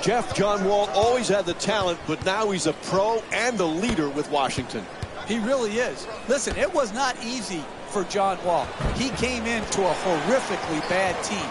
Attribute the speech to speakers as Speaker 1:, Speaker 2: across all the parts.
Speaker 1: Jeff, John Wall always had the talent, but now he's a pro and a leader with Washington.
Speaker 2: He really is. Listen, it was not easy for John Wall. He came into a horrifically bad team,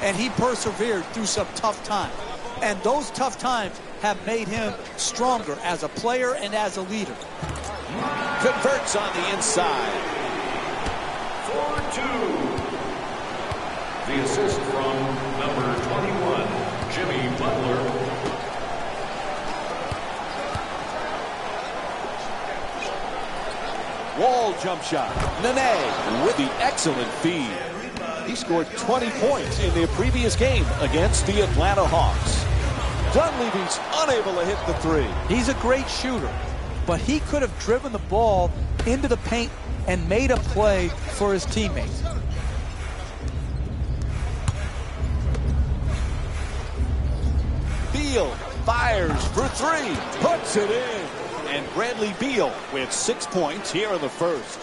Speaker 2: and he persevered through some tough times. And those tough times have made him stronger as a player and as a leader.
Speaker 1: Converts on the inside.
Speaker 3: 4-2. The assist from number 21, Jimmy Butler.
Speaker 1: Wall jump shot. Nene with the excellent feed. He scored 20 points in their previous game against the Atlanta Hawks. Dunleavy's unable to hit the three.
Speaker 2: He's a great shooter, but he could have driven the ball into the paint and made a play for his teammates.
Speaker 1: Beal fires for three, puts it in. And Bradley Beal with 6 points here in the first.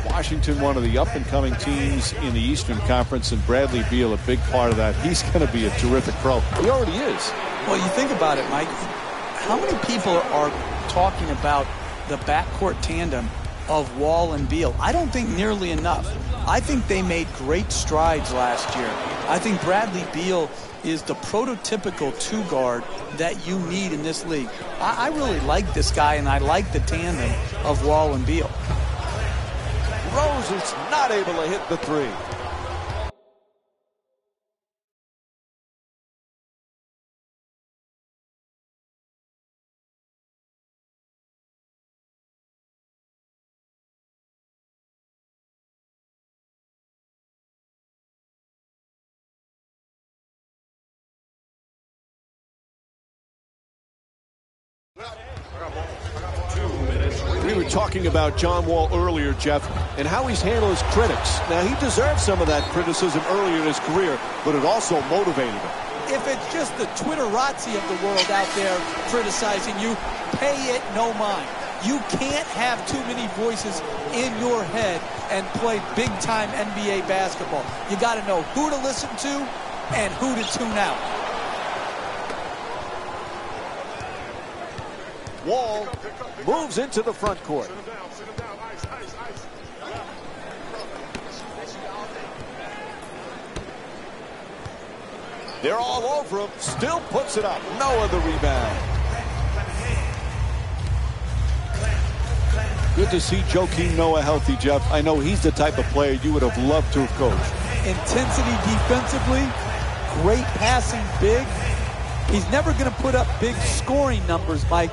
Speaker 1: Washington, one of the up-and-coming teams in the Eastern Conference, and Bradley Beal, a big part of that. He's going to be a terrific pro. He already is.
Speaker 2: Well, you think about it, Mike. How many people are talking about the backcourt tandem of Wall and Beal? I don't think nearly enough. I think they made great strides last year. I think Bradley Beal is the prototypical two guard that you need in this league. I really like this guy, and I like the tandem of Wall and Beal.
Speaker 1: Rose is not able to hit the three. We were talking about John Wall earlier, Jeff, and how he's handled his critics. Now, he deserved some of that criticism earlier in his career, but it also motivated him.
Speaker 2: If it's just the Twitterazzi of the world out there criticizing you, pay it no mind. You can't have too many voices in your head and play big-time NBA basketball. You got to know who to listen to and who to tune out.
Speaker 1: Wall moves into the front court. They're all over him. Still puts it up. Noah the rebound. Good to see Joakim Noah healthy, Jeff. I know he's the type of player you would have loved to have coached.
Speaker 2: Intensity defensively, great passing big. He's never going to put up big scoring numbers, Mike,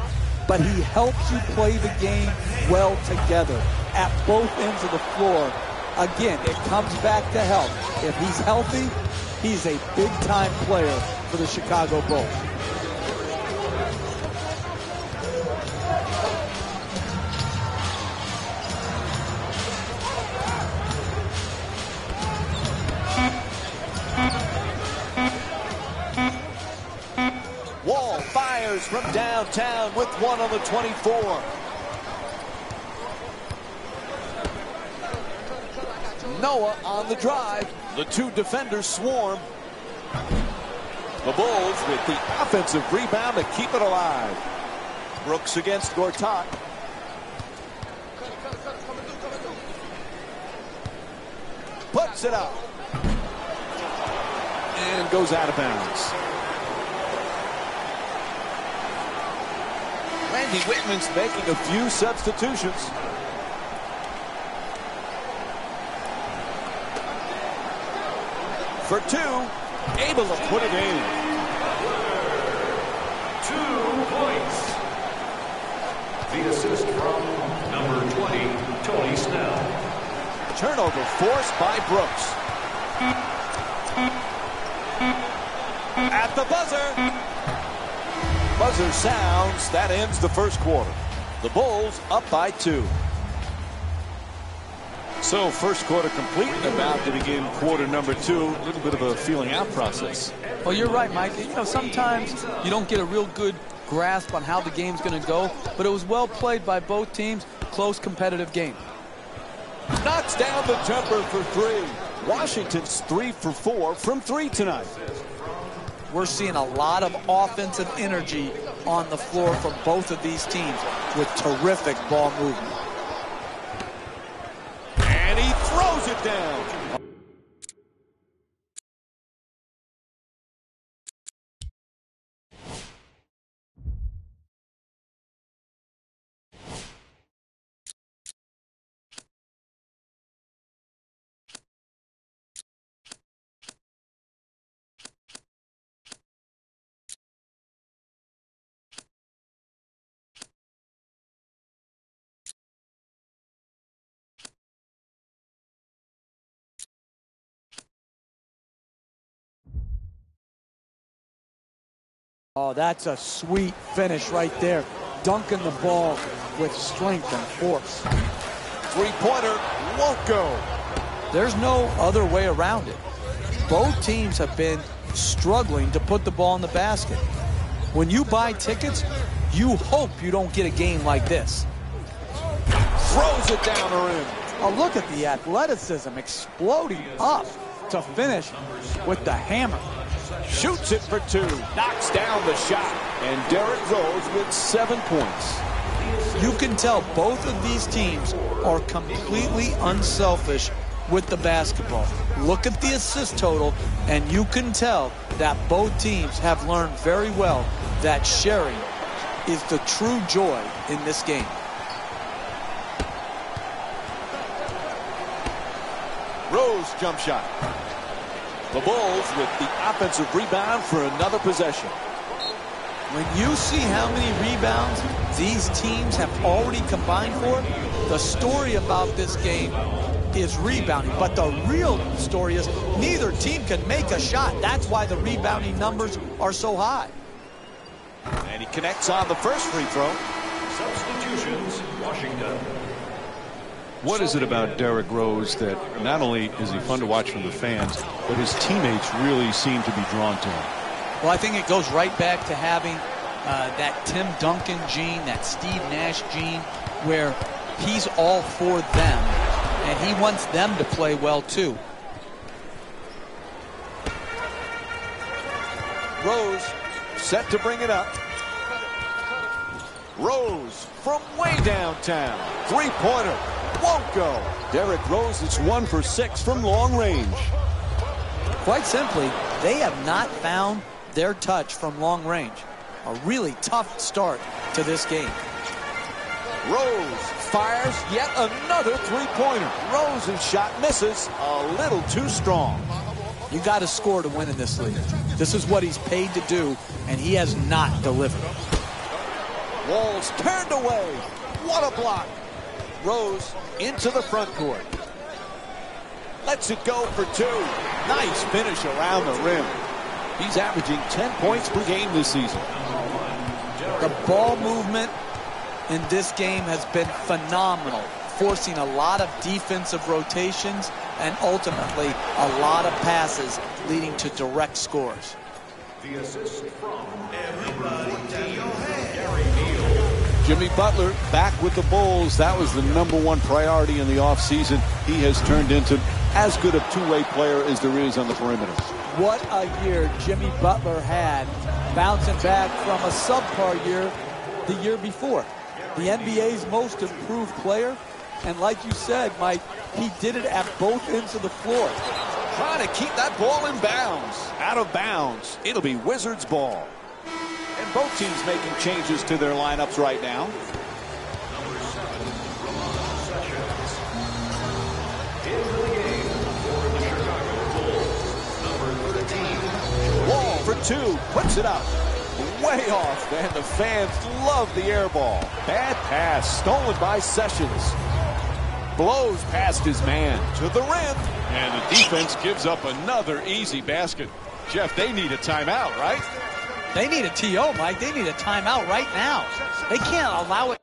Speaker 2: but he helps you play the game well together at both ends of the floor. Again, it comes back to health. If he's healthy, he's a big-time player for the Chicago Bulls.
Speaker 1: Wall fires from downtown with one on the 24. Noah on the drive. The two defenders swarm. The Bulls with the offensive rebound to keep it alive. Brooks against Gortat. Puts it up. And goes out of bounds. Randy Whitman's making a few substitutions. For two, able to put it in.
Speaker 3: 2 points. The assist from number 20, Tony Snell.
Speaker 1: Turnover forced by Brooks. At the buzzer. Buzzer sounds. That ends the first quarter. The Bulls up by 2. So first quarter complete, about to begin quarter number 2. A little bit of a feeling out process.
Speaker 2: Well, you're right, Mike. You know, sometimes you don't get a real good grasp on how the game's going to go, but it was well played by both teams. Close, competitive game.
Speaker 1: Knocks down the jumper for 3. Washington's 3 for 4 from 3 tonight.
Speaker 2: We're seeing a lot of offensive energy on the floor from both of these teams with terrific ball movement.
Speaker 1: And he throws it down.
Speaker 2: Oh, that's a sweet finish right there. Dunking the ball with strength and force.
Speaker 1: Three-pointer won't go.
Speaker 2: There's no other way around it. Both teams have been struggling to put the ball in the basket. When you buy tickets, you hope you don't get a game like this.
Speaker 1: Throws it down the rim.
Speaker 2: Oh, look at the athleticism exploding up to finish with the hammer.
Speaker 1: Shoots it for 2. Knocks down the shot. And Derrick Rose with 7 points.
Speaker 2: You can tell both of these teams are completely unselfish with the basketball. Look at the assist total, and you can tell that both teams have learned very well that sharing is the true joy in this game.
Speaker 1: Rose jump shot. The Bulls with the offensive rebound for another possession.
Speaker 2: When you see how many rebounds these teams have already combined for, the story about this game is rebounding. But the real story is neither team can make a shot. That's why the rebounding numbers are so high.
Speaker 1: And he connects on the first free throw.
Speaker 3: Substitutions, Washington.
Speaker 4: What is it about Derrick Rose that not only is he fun to watch from the fans, but his teammates really seem to be drawn to him?
Speaker 2: Well, I think it goes right back to having that Tim Duncan gene, that Steve Nash gene, where he's all for them, and he wants them to play well, too.
Speaker 1: Rose set to bring it up. Rose from way downtown. Three-pointer won't go. Derrick Rose is 1 for 6 from long range.
Speaker 2: Quite simply, they have not found their touch from long range. A really tough start to this game.
Speaker 1: Rose fires yet another three-pointer. Rose's shot misses a little too strong.
Speaker 2: You got to score to win in this league. This is what he's paid to do, and he has not delivered.
Speaker 1: Walls turned away. What a block. Rose into the front court. Lets it go for 2. Nice finish around the rim. He's averaging 10 points per game this season.
Speaker 2: The ball movement in this game has been phenomenal, forcing a lot of defensive rotations and ultimately a lot of passes leading to direct scores.
Speaker 3: The assist from everybody. Gary Neal.
Speaker 1: Jimmy Butler back with the Bulls. That was the #1 priority in the offseason. He has turned into as good a two-way player as there is on the perimeter.
Speaker 2: What a year Jimmy Butler had, bouncing back from a subpar year the year before. The NBA's most improved player, and like you said, Mike, he did it at both ends of the floor.
Speaker 1: Trying to keep that ball in bounds. Out of bounds. It'll be Wizards ball. And both teams making changes to their lineups right now.
Speaker 3: Number 7, Ramon Sessions. Into the game for the Chicago Bulls. Number 13.
Speaker 1: Wall for 2. Puts it up. Way off. And the fans love the air ball. Bad pass. Stolen by Sessions. Blows past his man to the rim.
Speaker 4: And the defense gives up another easy basket. Jeff, they need a timeout, right?
Speaker 2: They need a TO, Mike. They need a timeout right now. They can't allow it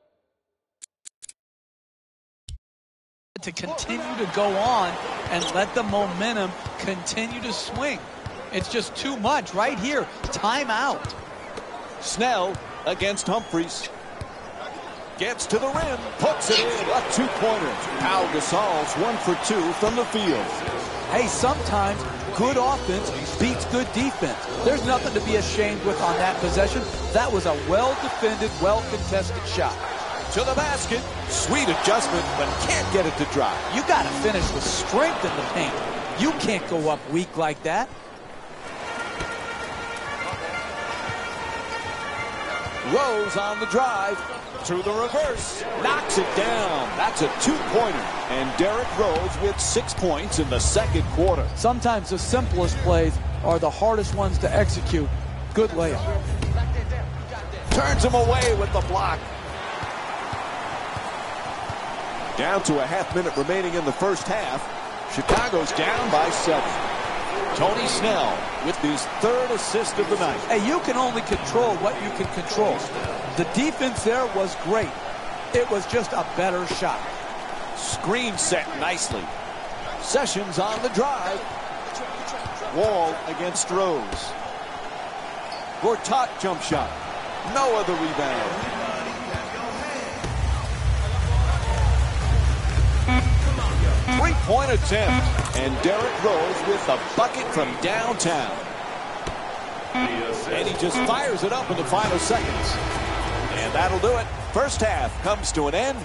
Speaker 2: to continue to go on and let the momentum continue to swing. It's just too much right here. Timeout.
Speaker 1: Snell against Humphries. Gets to the rim, puts it in, a two-pointer. Pau Gasol's 1 for 2 from the field.
Speaker 2: Hey, sometimes good offense beats good defense. There's nothing to be ashamed with on that possession. That was a well-defended, well-contested shot.
Speaker 1: To the basket, sweet adjustment, but can't get it to drop.
Speaker 2: You got to finish with strength in the paint. You can't go up weak like that.
Speaker 1: Rose on the drive, to the reverse, knocks it down. That's a two-pointer, and Derrick Rose with 6 points in the second quarter.
Speaker 2: Sometimes the simplest plays are the hardest ones to execute. Good layup.
Speaker 1: Turns him away with the block. Down to a half minute remaining in the first half. Chicago's down by 7. Tony Snell with his third assist of the night.
Speaker 2: Hey, you can only control what you can control. The defense there was great. It was just a better shot.
Speaker 1: Screen set nicely. Sessions on the drive. Wall against Rose. Gortat jump shot. No other rebound. Three-point attempt, and Derrick Rose with a bucket from downtown. And he just fires it up in the final seconds. And that'll do it. First half comes to an end.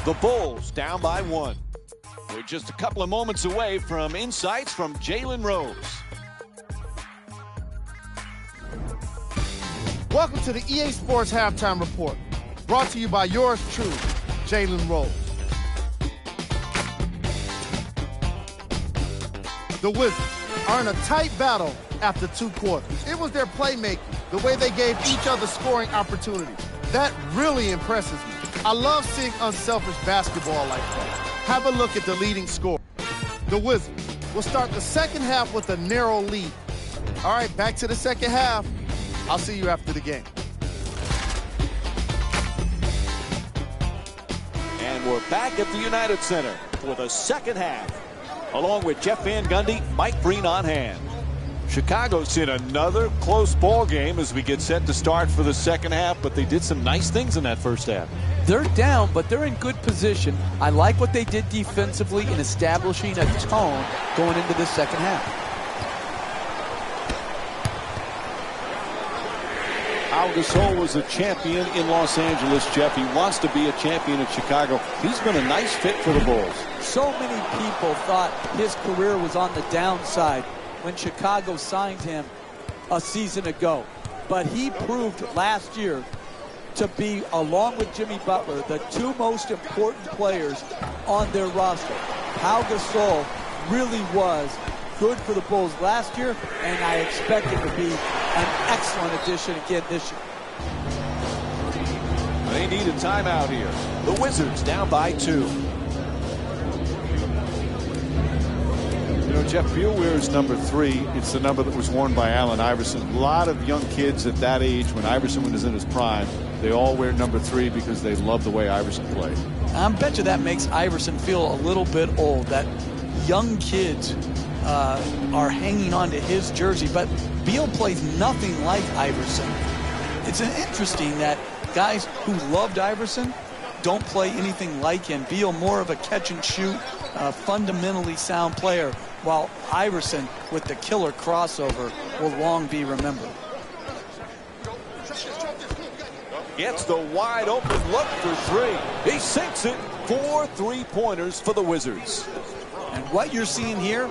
Speaker 1: The Bulls down by 1. We're just a couple of moments away from insights from Jalen Rose.
Speaker 5: Welcome to the EA Sports Halftime Report, brought to you by yours truly, Jalen Rose. The Wizards are in a tight battle after 2 quarters. It was their playmaking, the way they gave each other scoring opportunities. That really impresses me. I love seeing unselfish basketball like that. Have a look at the leading scorer. The Wizards will start the second half with a narrow lead. All right, back to the second half. I'll see you after the game.
Speaker 1: And we're back at the United Center for the second half, along with Jeff Van Gundy, Mike Breen on hand. Chicago's in another close ball game as we get set to start for the second half, but they did some nice things in that first half.
Speaker 2: They're down, but they're in good position. I like what they did defensively in establishing a tone going into the second half.
Speaker 1: Pau Gasol was a champion in Los Angeles, Jeff. He wants to be a champion in Chicago. He's been a nice fit for the Bulls.
Speaker 2: So many people thought his career was on the downside when Chicago signed him a season ago. But he proved last year to be, along with Jimmy Butler, the 2 most important players on their roster. Pau Gasol really was good for the Bulls last year, and I expect it to be an excellent addition again this year.
Speaker 1: They need a timeout here. The Wizards down by 2. You know, Jeff, Beal wears number 3. It's the number that was worn by Allen Iverson. A lot of young kids at that age, when Iverson was in his prime, they all wear number 3 because they love the way Iverson played.
Speaker 2: I bet you that makes Iverson feel a little bit old, that young kids are hanging on to his jersey, but Beal plays nothing like Iverson. It's interesting that guys who loved Iverson don't play anything like him. Beal more of a catch and shoot, fundamentally sound player, while Iverson with the killer crossover will long be remembered.
Speaker 1: Gets the wide open look for 3. He sinks it. 4 3-pointers for the Wizards.
Speaker 2: And what you're seeing here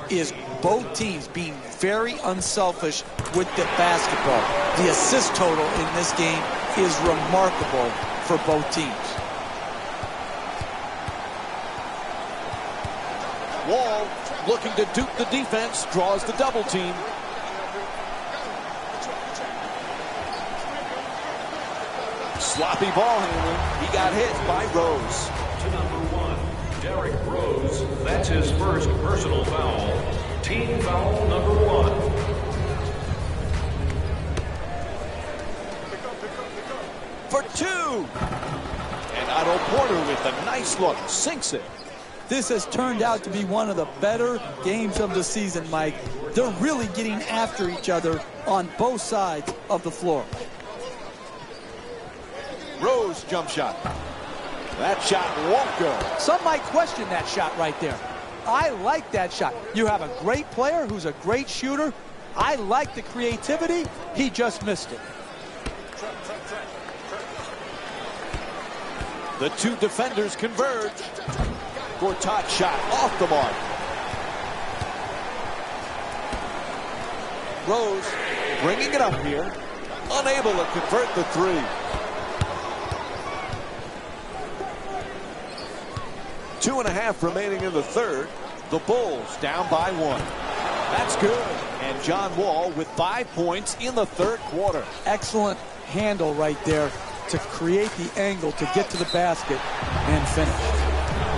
Speaker 2: is both teams being very unselfish with the basketball. The assist total in this game is remarkable for both teams.
Speaker 1: Wall looking to dupe the defense, draws the double team. Sloppy ball handling. He got hit by Rose.
Speaker 3: To number 1, Derrick Rose. That's his first personal foul. Team foul number 1.
Speaker 1: For 2. And Otto Porter with a nice look, sinks it.
Speaker 2: This has turned out to be one of the better games of the season, Mike. They're really getting after each other on both sides of the floor.
Speaker 1: Rose jump shot. That shot won't go.
Speaker 2: Some might question that shot right there. I like that shot. You have a great player who's a great shooter. I like the creativity. He just missed it.
Speaker 1: The two defenders converge. Gortat shot off the mark. Rose bringing it up here. Unable to convert the three. 2.5 remaining in the third. The Bulls down by 1. That's good. And John Wall with 5 points in the third quarter.
Speaker 2: Excellent handle right there to create the angle to get to the basket and finish.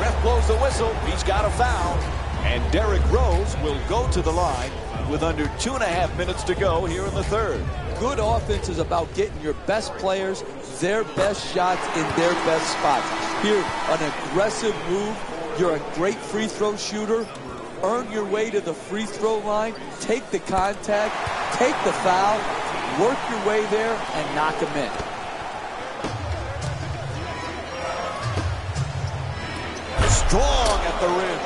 Speaker 1: Ref blows the whistle. He's got a foul. And Derrick Rose will go to the line with under 2.5 minutes to go here in the third.
Speaker 2: Good offense is about getting your best players their best shots in their best spots. Here, an aggressive move. You're a great free throw shooter. Earn your way to the free throw line. Take the contact. Take the foul. Work your way there and knock them in.
Speaker 1: Strong at the rim.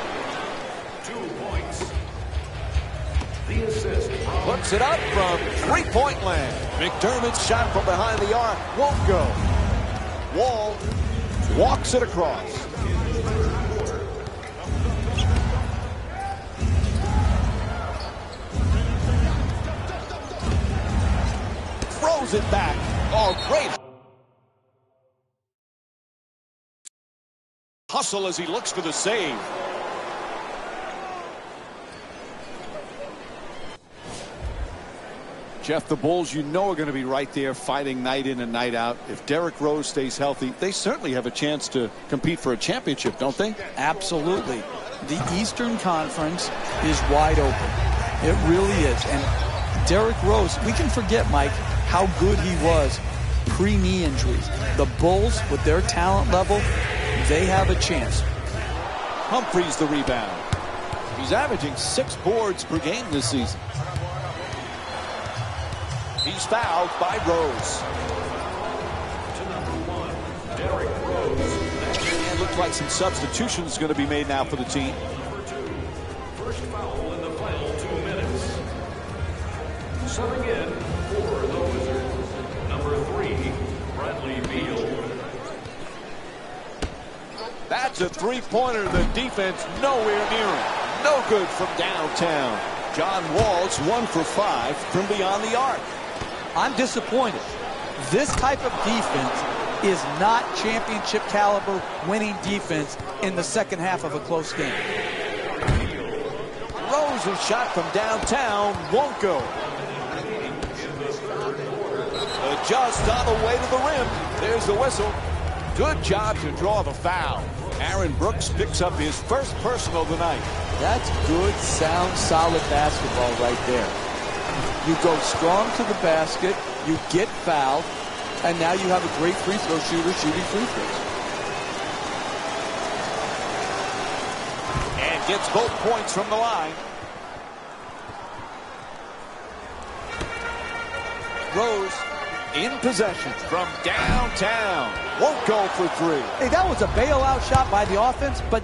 Speaker 3: 2 points. The assist.
Speaker 1: Puts it up from three-point land. McDermott's shot from behind the arc won't go. Wall walks it across. Throws it back. Oh, great hustle as he looks for the save. Jeff, the Bulls, you know, are going to be right there fighting night in and night out. If Derrick Rose stays healthy, they certainly have a chance to compete for a championship, don't they?
Speaker 2: Absolutely. The Eastern Conference is wide open. It really is. And Derrick Rose, we can forget, Mike, how good he was pre-knee injuries. The Bulls, with their talent level, they have a chance.
Speaker 1: Humphries the rebound. He's averaging 6 boards per game this season. He's fouled by Rose.
Speaker 3: To number 1, Derrick Rose.
Speaker 1: It looks like some substitutions going to be made now for the team.
Speaker 3: Number 2, first foul in the final 2 minutes. Subbing in for the Wizards, number 3, Bradley Beal.
Speaker 1: That's a three-pointer. The defense nowhere near him. No good from downtown. John Wall's 1 for 5 from beyond the arc.
Speaker 2: I'm disappointed. This type of defense is not championship caliber winning defense in the second half of a close game.
Speaker 1: Rose's shot from downtown won't go. Just on the way to the rim. There's the whistle. Good job to draw the foul. Aaron Brooks picks up his first personal tonight.
Speaker 2: That's good, sound, solid basketball right there. You go strong to the basket, you get fouled, and now you have a great free throw shooter shooting free throws.
Speaker 1: And gets both points from the line. Rose in possession from downtown. Won't go for 3.
Speaker 2: Hey, that was a bailout shot by the offense, but